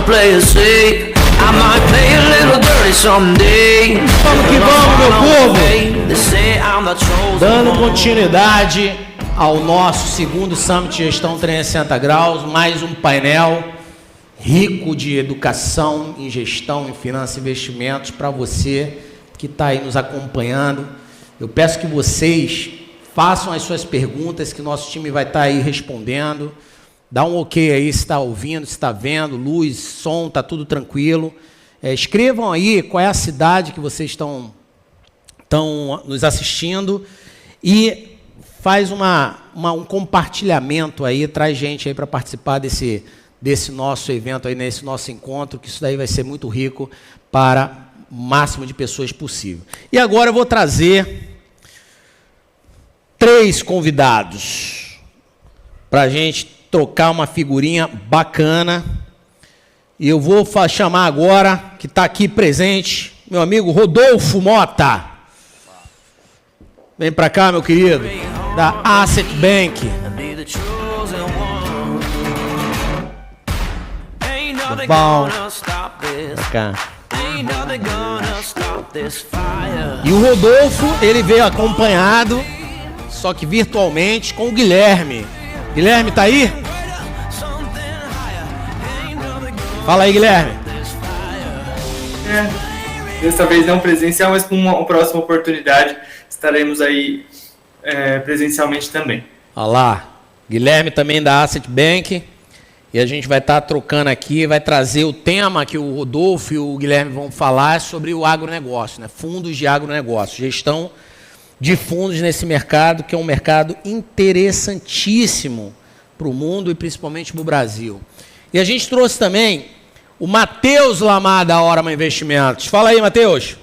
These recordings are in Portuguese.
play it safe. I might play a little dirty someday. Vamos que vamos, meu povo! They say I'm the chosen Dando one. continuidade ao nosso segundo Summit Gestão 360 Graus, mais um painel rico de educação em gestão, em finanças e investimentos para você que está aí nos acompanhando. Eu peço que vocês façam as suas perguntas, que nosso time vai estar aí respondendo. Dá um ok aí se está ouvindo, se está vendo, luz, som, está tudo tranquilo. Escrevam aí qual é a cidade que vocês estão nos assistindo e faz um compartilhamento aí, traz gente aí para participar desse nosso evento aí, nesse nosso encontro, que isso daí vai ser muito rico para o máximo de pessoas possível. E agora eu vou trazer 3 convidados para a gente trocar uma figurinha bacana. E eu vou chamar agora, que está aqui presente, meu amigo Rodolfo Mota. Vem para cá, meu querido, da Asset Bank. Tudo bom? Pra cá. E o Rodolfo, ele veio acompanhado, só que virtualmente, com o Guilherme. Guilherme, tá aí? Fala aí, Guilherme. Dessa vez não presencial, mas com uma próxima oportunidade estaremos aí presencialmente também. Olha lá, Guilherme também da Asset Bank. E a gente vai estar trocando aqui, vai trazer o tema que o Rodolfo e o Guilherme vão falar sobre o agronegócio, né? Fundos de agronegócio, gestão de fundos nesse mercado, que é um mercado interessantíssimo para o mundo e principalmente para o Brasil. E a gente trouxe também o Matheus Lamar da Orama Investimentos. Fala aí, Matheus.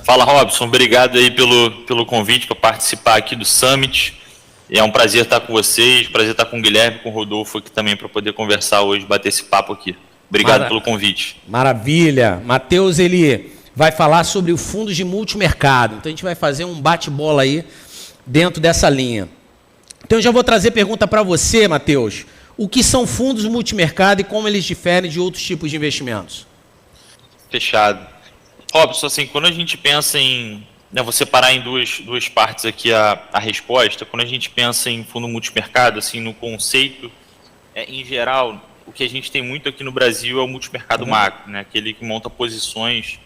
Fala, Robson. Obrigado aí pelo convite para participar aqui do Summit. É um prazer estar com vocês, prazer estar com o Guilherme, com o Rodolfo aqui também para poder conversar hoje, bater esse papo aqui. Obrigado pelo convite. Maravilha. Matheus, ele vai falar sobre o fundo de multimercado. Então a gente vai fazer um bate-bola aí dentro dessa linha. Então eu já vou trazer pergunta para você, Matheus. O que são fundos multimercado e como eles diferem de outros tipos de investimentos? Fechado. Robson, assim, quando a gente pensa em... vou separar em duas partes aqui a resposta. Quando a gente pensa em fundo multimercado, assim, no conceito, em geral, o que a gente tem muito aqui no Brasil é o multimercado macro, né? Aquele que monta posições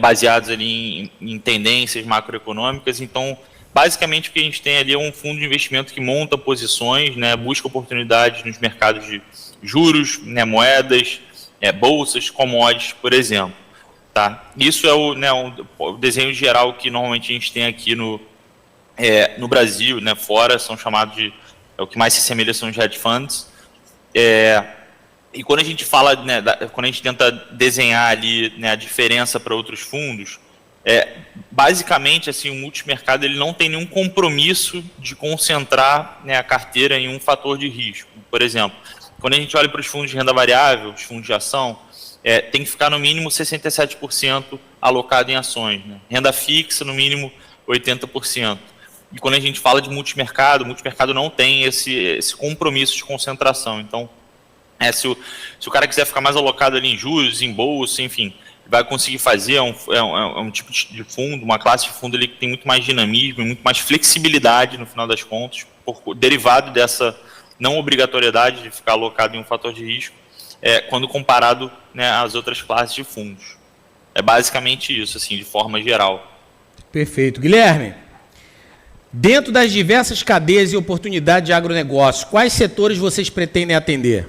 baseadas ali em tendências macroeconômicas. Então, basicamente, o que a gente tem ali é um fundo de investimento que monta posições, né? Busca oportunidades nos mercados de juros, né? Moedas, bolsas, commodities, por exemplo. Tá? Isso é o desenho geral que normalmente a gente tem aqui no Brasil, né? Fora são chamados de... o que mais se assemelha são os hedge funds. E quando a gente fala, né, quando a gente tenta desenhar ali, né, a diferença para outros fundos, basicamente assim, o multimercado ele não tem nenhum compromisso de concentrar, né, a carteira em um fator de risco. Por exemplo, quando a gente olha para os fundos de renda variável, os fundos de ação, tem que ficar no mínimo 67% alocado em ações, né? Renda fixa, no mínimo 80%. E quando a gente fala de multimercado, o multimercado não tem esse compromisso de concentração. Então, se o cara quiser ficar mais alocado ali em juros, em bolsa, enfim, vai conseguir fazer. Um tipo de fundo, uma classe de fundo ali que tem muito mais dinamismo e muito mais flexibilidade no final das contas, derivado dessa não obrigatoriedade de ficar alocado em um fator de risco, quando comparado, né, às outras classes de fundos. É basicamente isso, assim, de forma geral. Perfeito. Guilherme, dentro das diversas cadeias e oportunidades de agronegócio, quais setores vocês pretendem atender?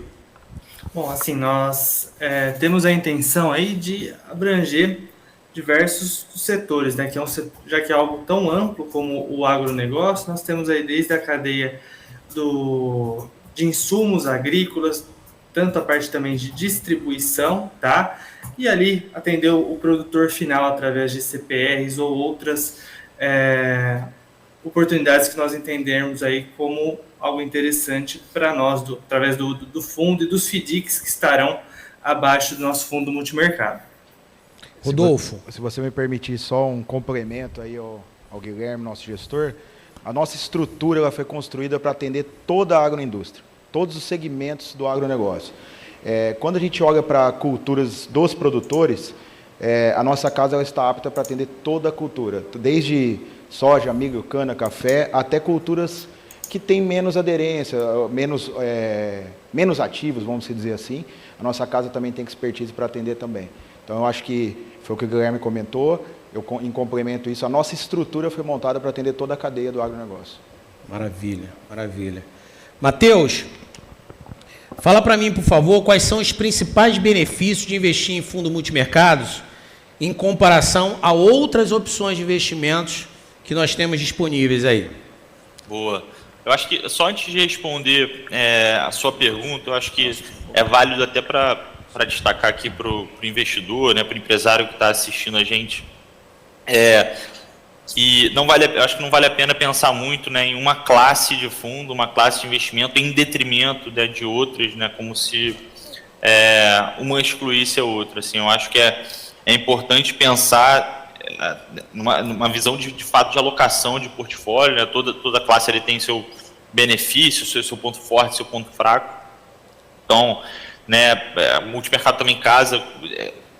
Bom, assim, nós temos a intenção aí de abranger diversos setores, né? Já que é algo tão amplo como o agronegócio, nós temos aí desde a cadeia de insumos agrícolas, tanto a parte também de distribuição, tá? E ali atender o produtor final através de CPRs ou outras oportunidades que nós entendermos aí como algo interessante para nós, através do fundo e dos FDICs que estarão abaixo do nosso fundo multimercado. Rodolfo. Se você me permitir só um complemento aí ao Guilherme, nosso gestor, a nossa estrutura ela foi construída para atender toda a agroindústria, todos os segmentos do agronegócio. Quando a gente olha para culturas dos produtores, a nossa casa ela está apta para atender toda a cultura, desde soja, milho, cana, café, até culturas que têm menos aderência, menos ativos, vamos dizer assim. A nossa casa também tem expertise para atender também. Então, eu acho que foi o que o Guilherme comentou, em complemento isso, a nossa estrutura foi montada para atender toda a cadeia do agronegócio. Maravilha, maravilha. Matheus, fala para mim, por favor, quais são os principais benefícios de investir em fundo multimercados em comparação a outras opções de investimentos que nós temos disponíveis aí. Boa. Eu acho que, só antes de responder a sua pergunta, eu acho que é válido até para destacar aqui para o investidor, né, para o empresário que está assistindo a gente, e eu acho que não vale a pena pensar muito, né, em uma classe de fundo, uma classe de investimento em detrimento, né, de outras, né, como se uma excluísse a outra. Assim, eu acho que é importante pensar numa visão de fato de alocação de portfólio, né, toda classe ele tem seu benefício, seu ponto forte, seu ponto fraco. Então, né, o multimercado também casa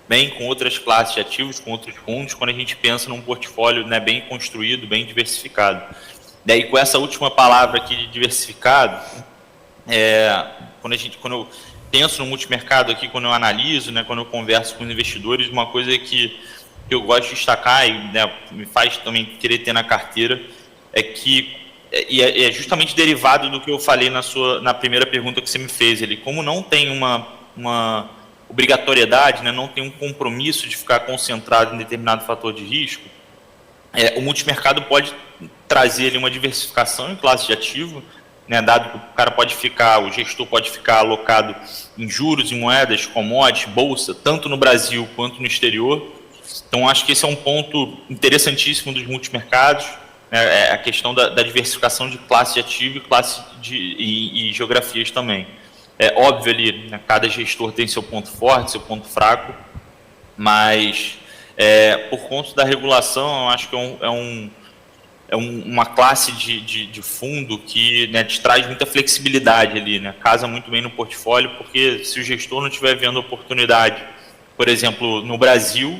bem com outras classes de ativos, com outros fundos, quando a gente pensa num portfólio, né, bem construído, bem diversificado. Daí, com essa última palavra aqui de diversificado, quando eu penso no multimercado aqui, quando eu analiso, né, quando eu converso com os investidores, uma coisa que eu gosto de destacar e, né, me faz também querer ter na carteira é que, e é justamente derivado do que eu falei na primeira pergunta que você me fez, como não tem uma obrigatoriedade, né, não tem um compromisso de ficar concentrado em determinado fator de risco, o multimercado pode trazer ali uma diversificação em classe de ativo, né, dado que o gestor pode ficar alocado em juros, em moedas, commodities, bolsa, tanto no Brasil quanto no exterior. Então, acho que esse é um ponto interessantíssimo dos multimercados, né, a questão da diversificação de classe de ativo e geografias também. É óbvio ali, né, cada gestor tem seu ponto forte, seu ponto fraco, mas por conta da regulação, eu acho que uma classe de fundo que, né, te traz muita flexibilidade ali, né, casa muito bem no portfólio, porque se o gestor não estiver vendo oportunidade, por exemplo, no Brasil,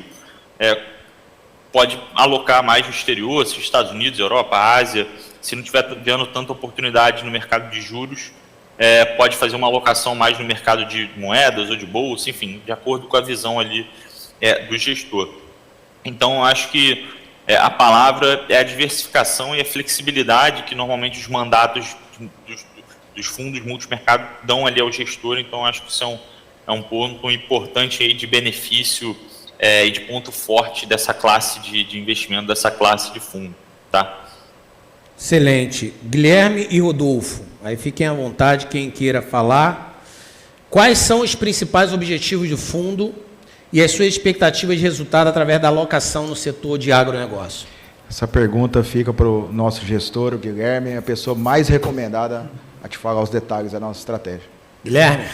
pode alocar mais no exterior, se Estados Unidos, Europa, Ásia, se não estiver vendo tanta oportunidade no mercado de juros, pode fazer uma alocação mais no mercado de moedas ou de bolsa, enfim, de acordo com a visão ali do gestor. Então, acho que a palavra é a diversificação e a flexibilidade que normalmente os mandatos dos fundos multimercado dão ali ao gestor. Então, acho que isso é um ponto importante aí de benefício e de ponto forte dessa classe de investimento, dessa classe de fundo. Tá? Excelente. Guilherme e Rodolfo, aí fiquem à vontade, quem queira falar. Quais são os principais objetivos do fundo e as suas expectativas de resultado através da alocação no setor de agronegócio? Essa pergunta fica para o nosso gestor, o Guilherme, a pessoa mais recomendada a te falar os detalhes da nossa estratégia. Guilherme?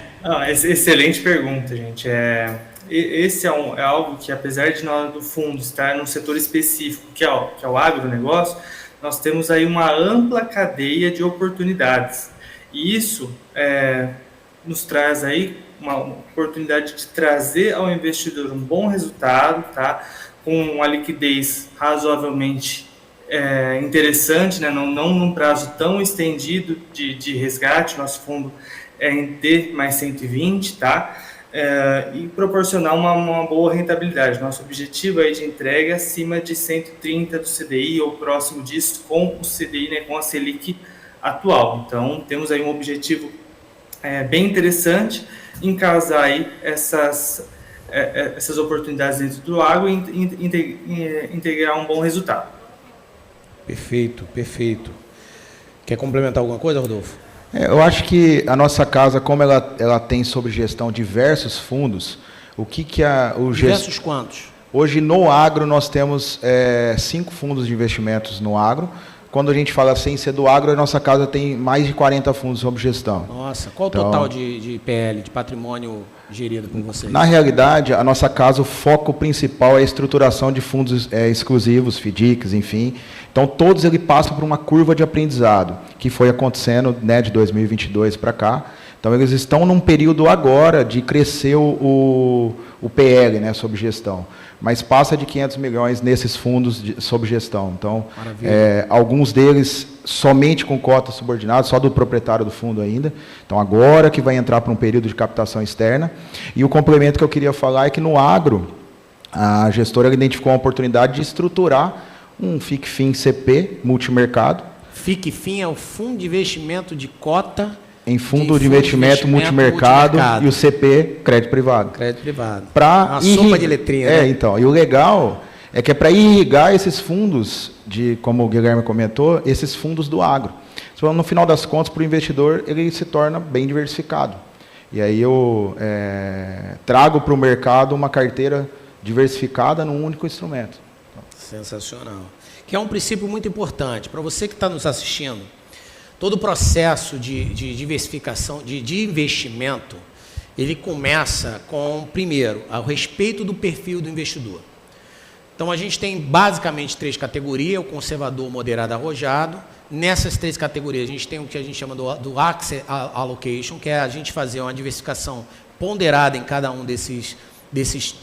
Excelente pergunta, gente. Esse é algo que, apesar de nós do fundo estar num setor específico, que é o agronegócio, nós temos aí uma ampla cadeia de oportunidades. E isso nos traz aí uma oportunidade de trazer ao investidor um bom resultado, tá? Com uma liquidez razoavelmente interessante, né? Não num prazo tão estendido de resgate. Nosso fundo é em T mais 120, tá? E proporcionar uma boa rentabilidade. Nosso objetivo é de entrega acima de 130 do CDI ou próximo disso com o CDI, né, com a Selic atual. Então, temos aí um objetivo bem interessante em casar aí essas oportunidades dentro do agro e integrar um bom resultado. Perfeito, perfeito. Quer complementar alguma coisa, Rodolfo? Eu acho que a nossa casa, como ela tem sob gestão diversos fundos, Diversos quantos? Hoje no agro nós temos 5 fundos de investimentos no agro. Quando a gente fala sem ser do agro, a nossa casa tem mais de 40 fundos sob gestão. Nossa, qual o total de PL, de patrimônio gerido por vocês? Na realidade, a nossa casa, o foco principal é a estruturação de fundos exclusivos, FDICs, enfim. Então, todos eles passam por uma curva de aprendizado, que foi acontecendo, né, de 2022 para cá. Então, eles estão num período agora de crescer o PL, né, sob gestão, mas passa de 500 milhões nesses fundos sob gestão. Então, alguns deles somente com cotas subordinadas, só do proprietário do fundo ainda. Então, agora que vai entrar para um período de captação externa. E o complemento que eu queria falar é que no agro, a gestora identificou uma oportunidade de estruturar um FICFIN CP multimercado. FICFIN é o Fundo de Investimento de Cota Em fundo de investimento multimercado e o CP, crédito privado. Crédito privado. Uma sopa de letrinha, né? Então. E o legal é que é para irrigar esses fundos, como o Guilherme comentou, esses fundos do agro. No final das contas, para o investidor, ele se torna bem diversificado. E aí eu trago para o mercado uma carteira diversificada num único instrumento. Sensacional. Que é um princípio muito importante. Para você que está nos assistindo, todo o processo de diversificação, de investimento, ele começa com, primeiro, o respeito do perfil do investidor. Então, a gente tem basicamente 3 categorias, o conservador, moderado, arrojado. Nessas 3 categorias, a gente tem o que a gente chama do Asset Allocation, que é a gente fazer uma diversificação ponderada em cada um desses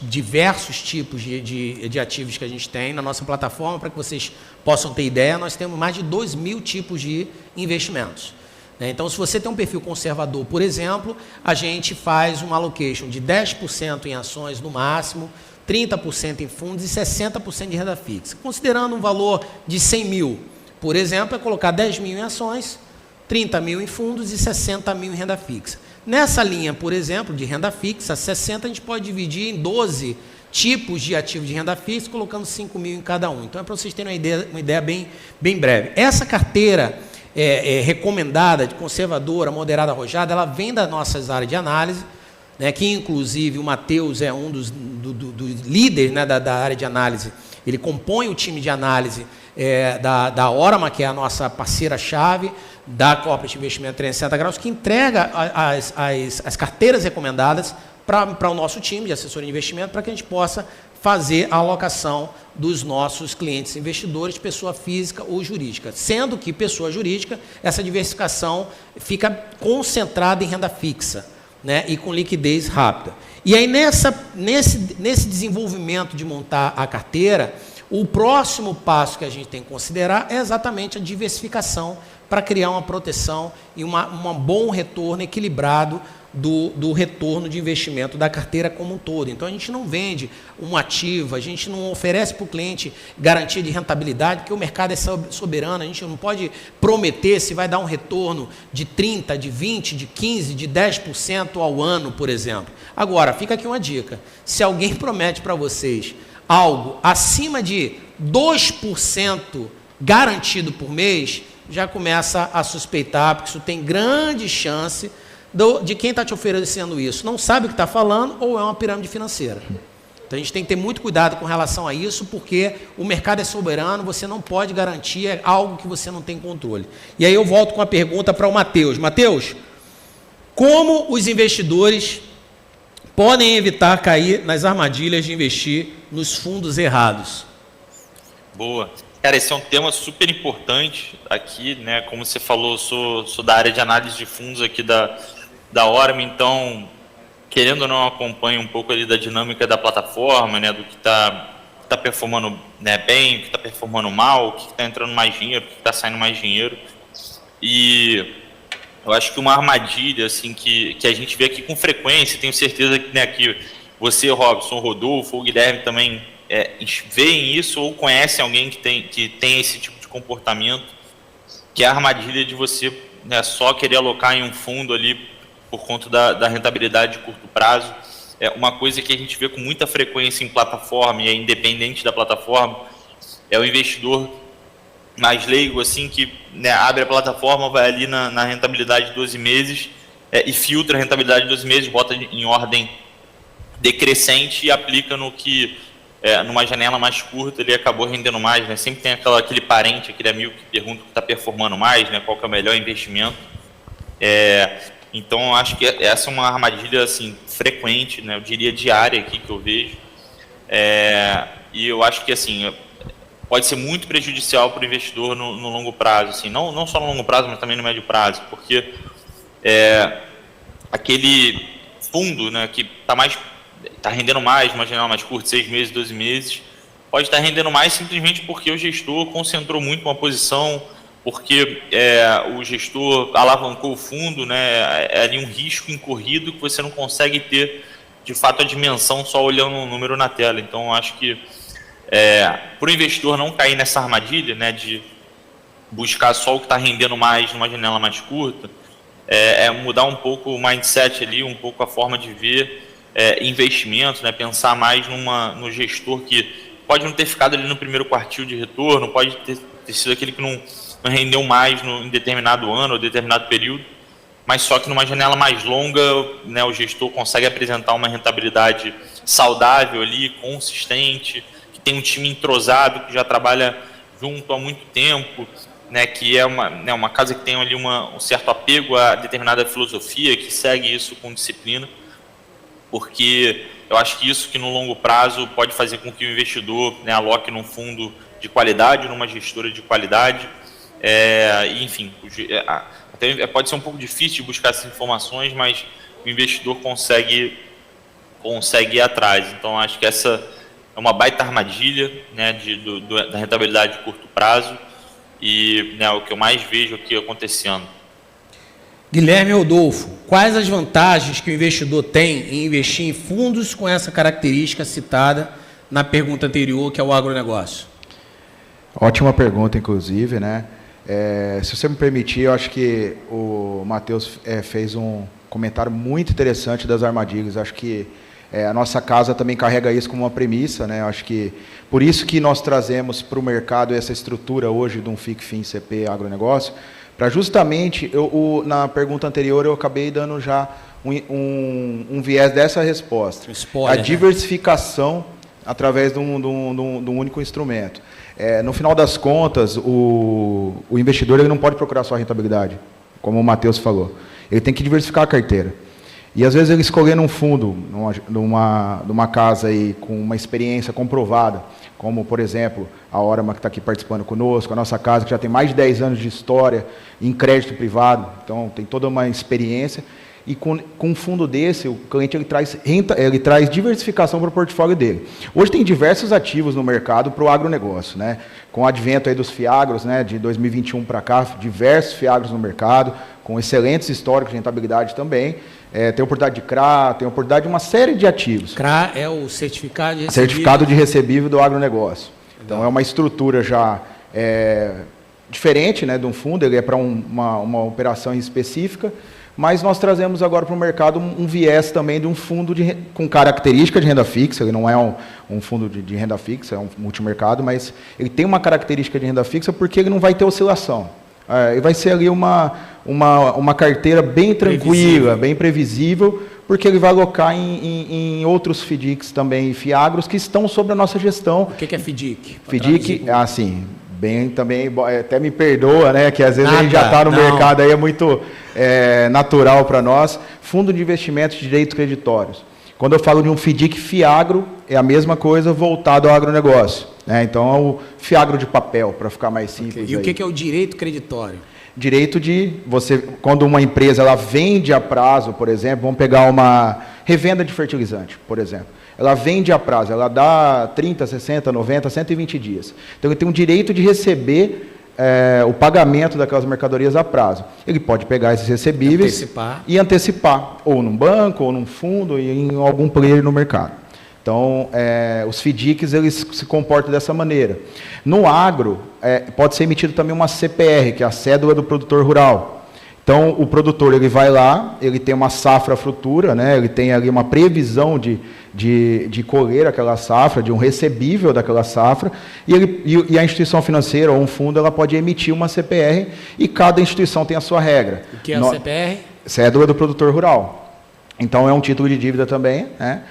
diversos tipos de ativos que a gente tem na nossa plataforma. Para que vocês possam ter ideia, nós temos mais de 2.000 tipos de investimentos. Então, se você tem um perfil conservador, por exemplo, a gente faz uma allocation de 10% em ações no máximo, 30% em fundos e 60% de renda fixa. Considerando um valor de 100 mil, por exemplo, é colocar 10 mil em ações, 30 mil em fundos e 60 mil em renda fixa. Nessa linha, por exemplo, de renda fixa, 60 a gente pode dividir em 12 tipos de ativos de renda fixa, colocando 5 mil em cada um. Então, é para vocês terem uma ideia bem breve. Essa carteira recomendada, de conservadora, moderada, arrojada, ela vem das nossas áreas de análise, né, que inclusive o Matheus é um dos líderes, né, da área de análise. Ele compõe o time de análise da Orama, que é a nossa parceira-chave, da Corporate Investimento 360 Graus, que entrega as carteiras recomendadas para o nosso time de assessoria de investimento, para que a gente possa fazer a alocação dos nossos clientes investidores, pessoa física ou jurídica. Sendo que pessoa jurídica, essa diversificação fica concentrada em renda fixa, né, e com liquidez rápida. E aí, nesse desenvolvimento de montar a carteira, o próximo passo que a gente tem que considerar é exatamente a diversificação para criar uma proteção e um bom retorno equilibrado do retorno de investimento da carteira como um todo. Então, a gente não vende um ativo, a gente não oferece para o cliente garantia de rentabilidade, porque o mercado é soberano, a gente não pode prometer se vai dar um retorno de 30%, de 20%, de 15%, de 10% ao ano, por exemplo. Agora, fica aqui uma dica. Se alguém promete para vocês algo acima de 2% garantido por mês, já começa a suspeitar, porque isso tem grande chance de quem está te oferecendo isso não sabe o que está falando ou é uma pirâmide financeira. Então, a gente tem que ter muito cuidado com relação a isso, porque o mercado é soberano, você não pode garantir algo que você não tem controle. E aí eu volto com a pergunta para o Matheus. Matheus, como os investidores podem evitar cair nas armadilhas de investir nos fundos errados? Boa. Cara, esse é um tema super importante aqui, né? Como você falou, sou da área de análise de fundos aqui da Orama, então, querendo ou não, acompanho um pouco ali da dinâmica da plataforma, né? Do que está performando, né, bem, o que está performando mal, o que está entrando mais dinheiro, o que está saindo mais dinheiro. E eu acho que uma armadilha assim, que a gente vê aqui com frequência, tenho certeza que, né, que você, Robson, o Rodolfo, o Guilherme também veem isso ou conhecem alguém que tem esse tipo de comportamento, que é a armadilha de você, né, só querer alocar em um fundo ali por conta da rentabilidade de curto prazo. É uma coisa que a gente vê com muita frequência em plataforma, e é independente da plataforma, é o investidor mais leigo, assim, que, né, abre a plataforma, vai ali na rentabilidade de 12 meses e filtra a rentabilidade de 12 meses, bota em ordem decrescente e aplica no que, numa janela mais curta, ele acabou rendendo mais, né? Sempre tem aquele parente, aquele amigo que pergunta o que está performando mais, né? Qual que é o melhor investimento. Então, eu acho que essa é uma armadilha assim, frequente, né? Eu diria diária aqui que eu vejo. E eu acho que assim, pode ser muito prejudicial para o investidor no longo prazo. Assim, não só no longo prazo, mas também no médio prazo. Porque aquele fundo, né, que está rendendo mais, uma janela mais curta, 6 meses, 12 meses, pode estar rendendo mais simplesmente porque o gestor concentrou muito uma posição, porque o gestor alavancou o fundo, né, é ali um risco incorrido que você não consegue ter, de fato, a dimensão só olhando o número na tela. Então, eu acho que para o investidor não cair nessa armadilha, né, de buscar só o que está rendendo mais numa janela mais curta, mudar um pouco o mindset ali, um pouco a forma de ver investimentos, né, pensar mais no gestor que pode não ter ficado ali no primeiro quartil de retorno, pode ter sido aquele que não rendeu mais em determinado ano ou determinado período, mas só que numa janela mais longa, né, o gestor consegue apresentar uma rentabilidade saudável ali, consistente, que tem um time entrosado, que já trabalha junto há muito tempo, né, que é uma casa que tem ali um certo apego a determinada filosofia, que segue isso com disciplina, porque eu acho que isso que no longo prazo pode fazer com que o investidor, né, aloque num fundo de qualidade, numa gestora de qualidade, enfim, até pode ser um pouco difícil de buscar essas informações, mas o investidor consegue ir atrás. Então, acho que essa é uma baita armadilha, né, da rentabilidade de curto prazo e, né, o que eu mais vejo aqui acontecendo. Guilherme Rodolfo, quais as vantagens que o investidor tem em investir em fundos com essa característica citada na pergunta anterior, que é o agronegócio? Ótima pergunta, inclusive, né? Se você me permitir, eu acho que o Matheus fez um comentário muito interessante das armadilhas. Acho que a nossa casa também carrega isso como uma premissa, né? Acho que por isso que nós trazemos para o mercado essa estrutura hoje de um FIC-FIM CP agronegócio, para justamente, na pergunta anterior eu acabei dando já um viés dessa resposta. Spoiler, a diversificação através de um único instrumento. No final das contas, o investidor ele não pode procurar só a rentabilidade, como o Matheus falou. Ele tem que diversificar a carteira. E, às vezes, ele escolhendo um fundo numa casa aí, com uma experiência comprovada, como, por exemplo, a Orama, que está aqui participando conosco, a nossa casa, que já tem mais de 10 anos de história em crédito privado, então tem toda uma experiência. E com um fundo desse, o cliente ele traz diversificação para o portfólio dele. Hoje tem diversos ativos no mercado para o agronegócio, né? Com o advento aí dos FIAGROS, né, de 2021 para cá, diversos FIAGROS no mercado, com excelentes históricos de rentabilidade também. Tem oportunidade de CRA, tem oportunidade de uma série de ativos. CRA é o certificado de recebível. Certificado de recebível do agronegócio. Então, é uma estrutura já diferente, né, de um fundo, ele é para uma operação específica, mas nós trazemos agora para o mercado um viés também de um fundo com característica de renda fixa. Ele não é um fundo de renda fixa, é um multimercado, mas ele tem uma característica de renda fixa porque ele não vai ter oscilação. Ele vai ser ali uma carteira bem tranquila, bem previsível, porque ele vai alocar em outros FDICs também, FIAGROS, que estão sob a nossa gestão. O que é FDIC? FDIC, assim, bem também, até me perdoa, né, que às vezes a gente já está no mercado, aí é muito natural para nós. Fundo de investimentos de direitos creditórios. Quando eu falo de um FDIC FIAGRO, é a mesma coisa voltado ao agronegócio, né? Então, é o FIAGRO de papel, para ficar mais simples. Okay. E o que é o direito creditório? Direito de quando uma empresa ela vende a prazo, por exemplo, vamos pegar uma revenda de fertilizante, por exemplo. Ela vende a prazo, ela dá 30, 60, 90, 120 dias. Então, ele tem um direito de receber o pagamento daquelas mercadorias a prazo. Ele pode pegar esses recebíveis e antecipar, ou num banco, ou num fundo, e em algum player no mercado. Então, os FDICs eles se comportam dessa maneira. No agro, pode ser emitido também uma CPR, que é a cédula do produtor rural. Então, o produtor ele vai lá, ele tem uma safra futura, né? Ele tem ali uma previsão de colher aquela safra, de um recebível daquela safra, e a instituição financeira ou um fundo ela pode emitir uma CPR e cada instituição tem a sua regra. O que é a CPR? Cédula do produtor rural. Então, é um título de dívida também, né?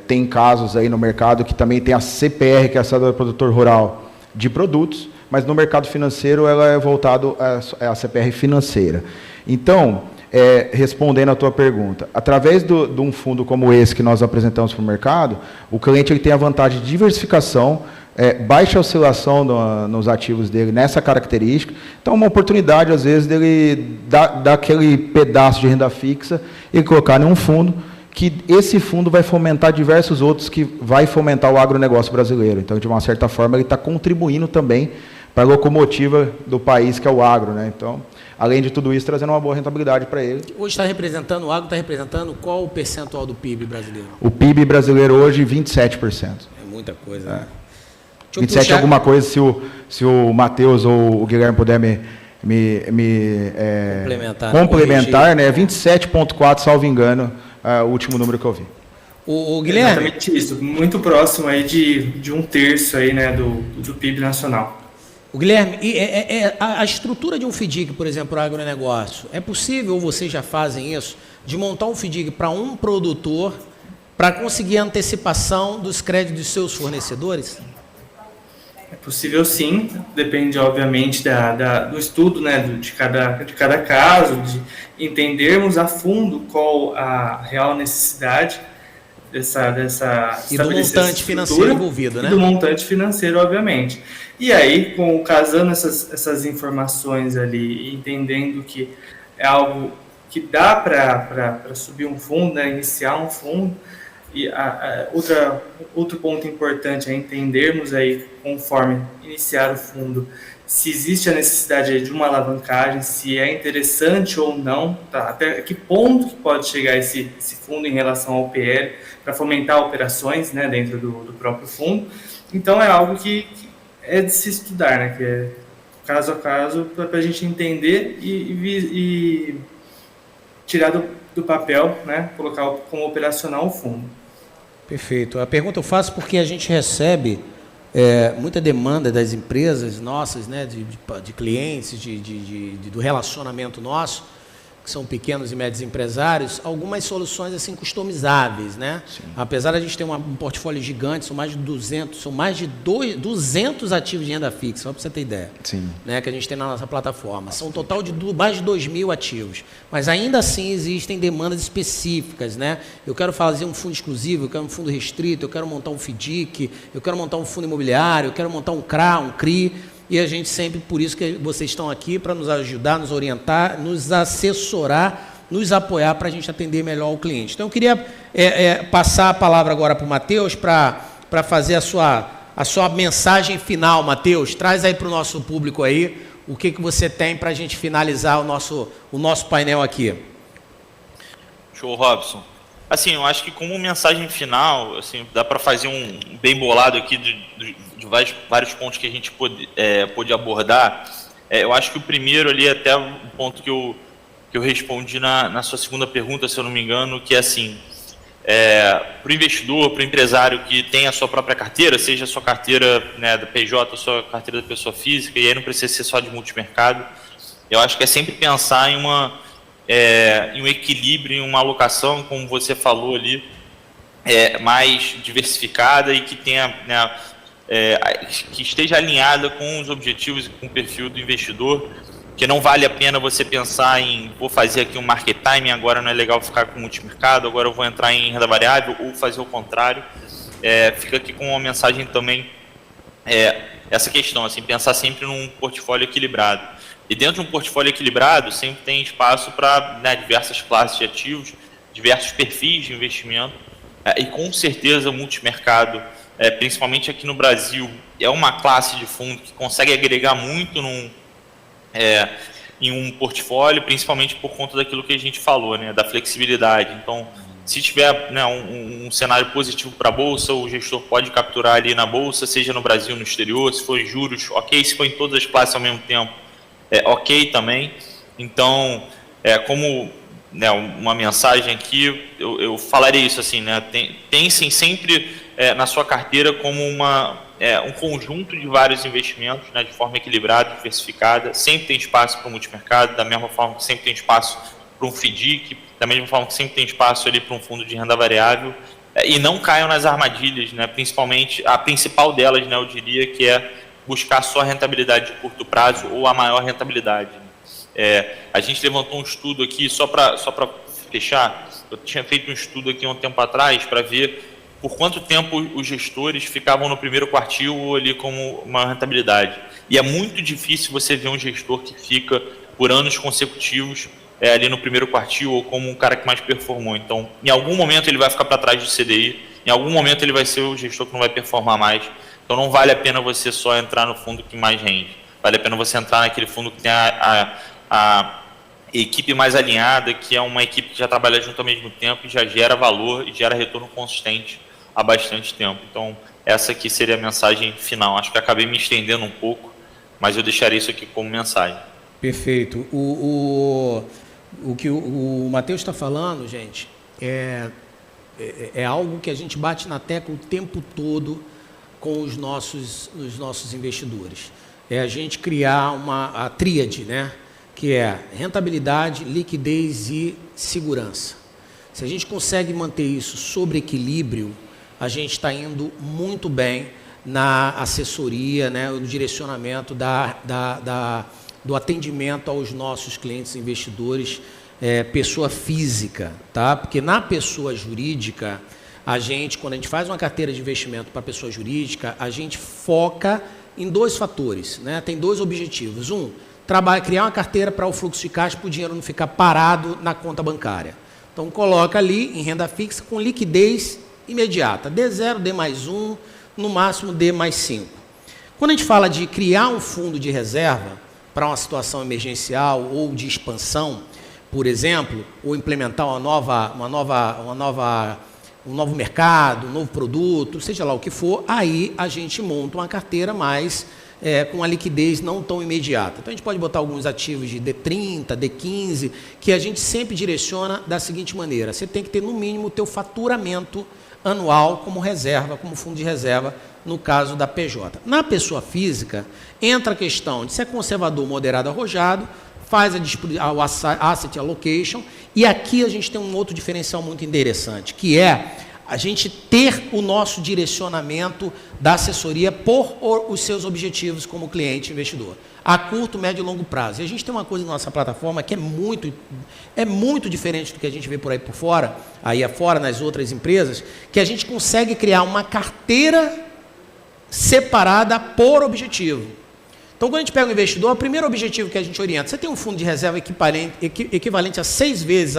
Tem casos aí no mercado que também tem a CPR, que é a cédula do produtor rural de produtos, mas no mercado financeiro ela é voltado à CPR financeira. Então, respondendo à tua pergunta, através de um fundo como esse que nós apresentamos para o mercado, o cliente ele tem a vantagem de diversificação, baixa oscilação nos ativos dele nessa característica. Então, uma oportunidade, às vezes, dele dar aquele pedaço de renda fixa e colocar em um fundo, que esse fundo vai fomentar diversos outros que vai fomentar o agronegócio brasileiro. Então, de uma certa forma, ele está contribuindo também para a locomotiva do país, que é o agro, né? Então, além de tudo isso, trazendo uma boa rentabilidade para ele. Hoje está representando, o agro está representando qual o percentual do PIB brasileiro? O PIB brasileiro hoje, 27%. É muita coisa, né? 27 alguma coisa, se o Matheus ou o Guilherme puder me complementar, né? 27,4, salvo engano, o último número que eu vi. O Guilherme? Exatamente isso, muito próximo aí de 1/3 aí, né, do PIB nacional. O Guilherme, a estrutura de um FDIC, por exemplo, para o agronegócio, é possível, ou vocês já fazem isso, de montar um FDIC para um produtor para conseguir a antecipação dos créditos dos seus fornecedores? É possível sim, depende obviamente do estudo, né, de cada caso, de entendermos a fundo qual a real necessidade dessa e do montante financeiro envolvido, né? E do montante financeiro, obviamente. E aí, casando essas informações ali, entendendo que é algo que dá para subir um fundo, né, iniciar um fundo. E outro ponto importante é entendermos aí, conforme iniciar o fundo, se existe a necessidade de uma alavancagem, se é interessante ou não, tá? Até que ponto que pode chegar esse fundo em relação ao PL, para fomentar operações, né, dentro do próprio fundo. Então é algo que é de se estudar, né, que é caso a caso, para a gente entender e tirar do papel, né, colocar como operacional o fundo. Perfeito. A pergunta eu faço porque a gente recebe muita demanda das empresas nossas, né, de clientes, do relacionamento nosso, que são pequenos e médios empresários, algumas soluções assim customizáveis, né? Sim. Apesar de a gente ter um portfólio gigante, são mais de 200 ativos de renda fixa, só para você ter ideia. Sim. Né, que a gente tem na nossa plataforma. São um total de mais de 2.000 ativos. Mas ainda assim existem demandas específicas, né? Eu quero fazer um fundo exclusivo, eu quero um fundo restrito, eu quero montar um FDIC, eu quero montar um fundo imobiliário, eu quero montar um CRA, um CRI. E a gente sempre, por isso que vocês estão aqui, para nos ajudar, nos orientar, nos assessorar, nos apoiar para a gente atender melhor o cliente. Então, eu queria passar a palavra agora para o Matheus, para fazer a sua mensagem final. Matheus, traz aí para o nosso público aí o que você tem para a gente finalizar o nosso painel aqui. Show, Robson. Assim, eu acho que como mensagem final, assim, dá para fazer um bem bolado aqui de vários pontos que a gente pôde abordar. Eu acho que o primeiro ali, até o ponto que eu respondi na sua segunda pergunta, se eu não me engano, que é assim, para o investidor, para o empresário que tem a sua própria carteira, seja a sua carteira, né, da PJ, a sua carteira da pessoa física, e aí não precisa ser só de multimercado, eu acho que é sempre pensar em um equilíbrio, em uma alocação, como você falou ali, mais diversificada e que tenha, né, que esteja alinhada com os objetivos e com o perfil do investidor, que não vale a pena você pensar em vou fazer aqui um market timing, agora não é legal ficar com multimercado, agora eu vou entrar em renda variável, ou fazer o contrário. Fica aqui com uma mensagem também, essa questão, assim, pensar sempre num portfólio equilibrado. E dentro de um portfólio equilibrado, sempre tem espaço para, né, diversas classes de ativos, diversos perfis de investimento, e com certeza o multimercado, principalmente aqui no Brasil, é uma classe de fundo que consegue agregar muito em um portfólio, principalmente por conta daquilo que a gente falou, né, da flexibilidade. Então, se tiver, né, um cenário positivo para a Bolsa, o gestor pode capturar ali na Bolsa, seja no Brasil ou no exterior, se for em juros, ok, se for em todas as classes ao mesmo tempo, ok também. Então, como, né, uma mensagem aqui, eu falaria isso assim, né, pensem sempre na sua carteira como um conjunto de vários investimentos, né, de forma equilibrada, diversificada. Sempre tem espaço para o multimercado, da mesma forma que sempre tem espaço para um FDIC, da mesma forma que sempre tem espaço ali para um fundo de renda variável, e não caiam nas armadilhas, né, principalmente a principal delas, né, eu diria, que é buscar só a rentabilidade de curto prazo ou a maior rentabilidade. A gente levantou um estudo aqui, só para fechar, eu tinha feito um estudo aqui há um tempo atrás para ver por quanto tempo os gestores ficavam no primeiro quartil ou ali como uma rentabilidade. E é muito difícil você ver um gestor que fica por anos consecutivos ali no primeiro quartil ou como um cara que mais performou. Então, em algum momento ele vai ficar para trás do CDI, em algum momento ele vai ser o gestor que não vai performar mais. Então, não vale a pena você só entrar no fundo que mais rende. Vale a pena você entrar naquele fundo que tem a equipe mais alinhada, que é uma equipe que já trabalha junto ao mesmo tempo e já gera valor e gera retorno consistente há bastante tempo. Então, essa aqui seria a mensagem final. Acho que acabei me estendendo um pouco, mas eu deixaria isso aqui como mensagem. Perfeito. O que o Matheus está falando, gente, é algo que a gente bate na tecla o tempo todo com os nossos investidores. É a gente criar a tríade, né? Que é rentabilidade, liquidez e segurança. Se a gente consegue manter isso sob equilíbrio, a gente está indo muito bem na assessoria, né, no direcionamento do atendimento aos nossos clientes investidores, pessoa física, tá? Porque na pessoa jurídica, quando a gente faz uma carteira de investimento para pessoa jurídica, a gente foca em 2 fatores, né? Tem 2 objetivos. Criar uma carteira para o fluxo de caixa, para o dinheiro não ficar parado na conta bancária. Então, coloca ali em renda fixa com liquidez imediata, D0, D+1, no máximo D+5. Quando a gente fala de criar um fundo de reserva para uma situação emergencial ou de expansão, por exemplo, ou implementar um novo mercado, um novo produto, seja lá o que for, aí a gente monta uma carteira mais com a liquidez não tão imediata. Então, a gente pode botar alguns ativos de D30, D15, que a gente sempre direciona da seguinte maneira: você tem que ter, no mínimo, o teu faturamento anual como reserva, como fundo de reserva, no caso da PJ. Na pessoa física, entra a questão de se é conservador, moderado, arrojado, faz a asset allocation, e aqui a gente tem um outro diferencial muito interessante, que é a gente ter o nosso direcionamento da assessoria por os seus objetivos como cliente investidor, a curto, médio e longo prazo. E a gente tem uma coisa na nossa plataforma que é muito diferente do que a gente vê por aí por fora, aí afora nas outras empresas, que a gente consegue criar uma carteira separada por objetivo. Então, quando a gente pega um investidor, o primeiro objetivo que a gente orienta: você tem um fundo de reserva equivalente a 6 vezes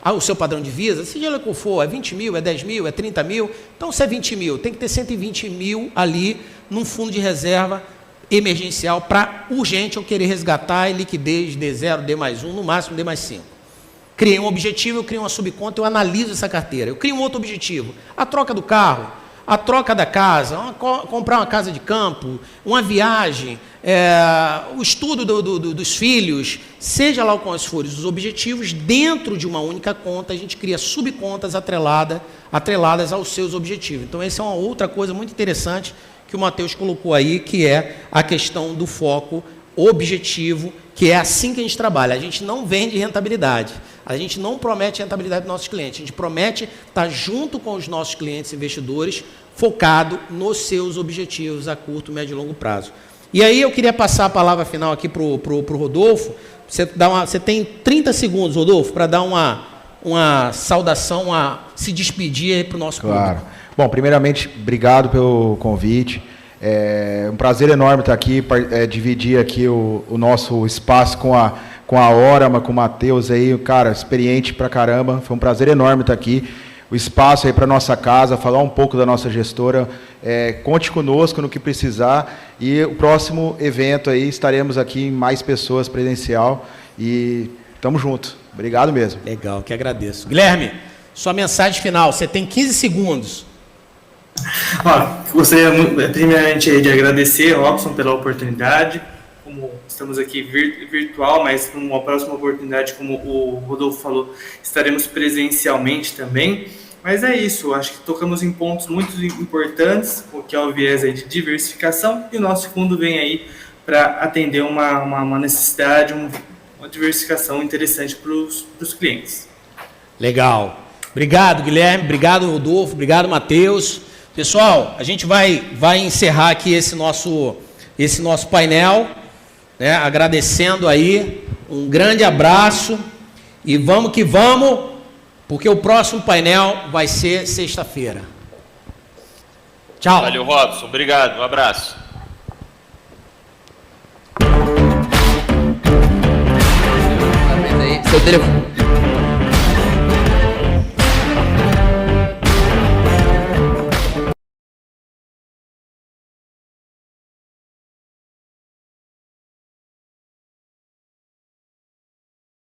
o seu padrão de Visa, seja lá qual for, é 20 mil, é 10 mil, é 30 mil, então se é 20 mil, tem que ter 120 mil ali num fundo de reserva emergencial para urgente eu querer resgatar e liquidez D0, D+1, no máximo D+5. Criei um objetivo, eu crio uma subconta, eu analiso essa carteira. Eu crio um outro objetivo: a troca do carro, a troca da casa, comprar uma casa de campo, uma viagem, o estudo dos filhos, seja lá quais forem os objetivos. Dentro de uma única conta, a gente cria subcontas atreladas aos seus objetivos. Então, essa é uma outra coisa muito interessante que o Matheus colocou aí, que é a questão do foco objetivo, que é assim que a gente trabalha. A gente não vende rentabilidade, a gente não promete rentabilidade para os nossos clientes, a gente promete estar junto com os nossos clientes investidores, focado nos seus objetivos a curto, médio e longo prazo. E aí eu queria passar a palavra final aqui para o Rodolfo. Você tem 30 segundos, Rodolfo, para dar uma saudação, se despedir para o nosso Claro. público. Bom, primeiramente, obrigado pelo convite. É um prazer enorme estar aqui, dividir aqui o nosso espaço com a Orama, com o Matheus aí, cara, experiente pra caramba. Foi um prazer enorme estar aqui. O espaço aí para nossa casa, falar um pouco da nossa gestora. Conte conosco no que precisar. E o próximo evento aí, estaremos aqui em mais pessoas presencial. E tamo junto. Obrigado mesmo. Legal, que agradeço. Guilherme, sua mensagem final, você tem 15 segundos. Gostaria primeiramente de agradecer ao Robson pela oportunidade. Como estamos aqui virtual, mas numa próxima oportunidade, como o Rodolfo falou, estaremos presencialmente também. Mas é isso, acho que tocamos em pontos muito importantes, que é o viés aí de diversificação, e o nosso fundo vem aí para atender uma necessidade, uma diversificação interessante para os clientes. Legal. Obrigado, Guilherme. Obrigado, Rodolfo. Obrigado, Matheus. Pessoal, a gente vai encerrar aqui esse nosso painel, né, agradecendo aí, um grande abraço e vamos que vamos, porque o próximo painel vai ser sexta-feira. Tchau. Valeu, Robson. Obrigado. Um abraço. Seu telefone.